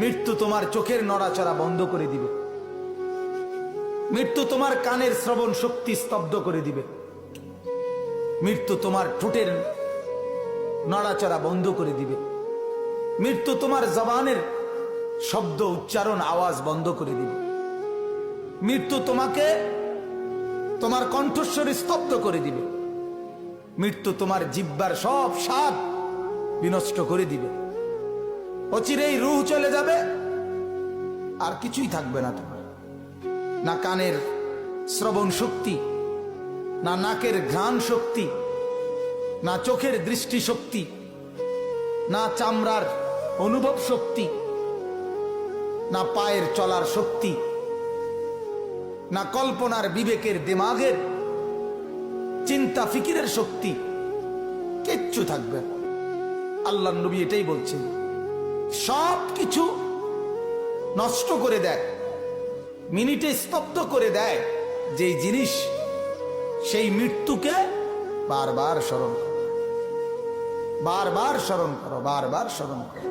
মৃত্যু তোমার চোখের নড়াচড়া বন্ধ করে দিবে। মৃত্যু তোমার কানের শ্রবণ শক্তি স্তব্ধ করে দিবে। মৃত্যু তোমার ঠোঁটের নড়াচড়া বন্ধ করে দিবে। মৃত্যু তোমার জবানের শব্দ উচ্চারণ আওয়াজ বন্ধ করে দিবে। মৃত্যু তোমাকে তোমার কণ্ঠস্বর স্তব্ধ করে দিবে। মৃত্যু তোমার জিহ্বার সব স্বাদ বিনষ্ট করে দিবে। অচিরেই রূহ চলে যাবে, আর কিছুই থাকবে না তোমার। না কানের শ্রবণ শক্তি, না নাকের ঘ্রাণ শক্তি, না চোখের দৃষ্টি শক্তি, না চামড়ার অনুভব শক্তি, না পায়ের চলার শক্তি, না কল্পনার বিবেকের দিমাগের চিন্তা ফিকিরের শক্তি, কিচ্ছু থাকবে না। আল্লাহর নবী এটাই বলছেন, সব কিছু নষ্ট করে দেয়, মিনিটে স্তব্ধ করে দেয় যেই জিনিস, সেই মৃত্যুকে বারবার স্মরণ করো, বারবার স্মরণ করো, বারবার স্মরণ করো।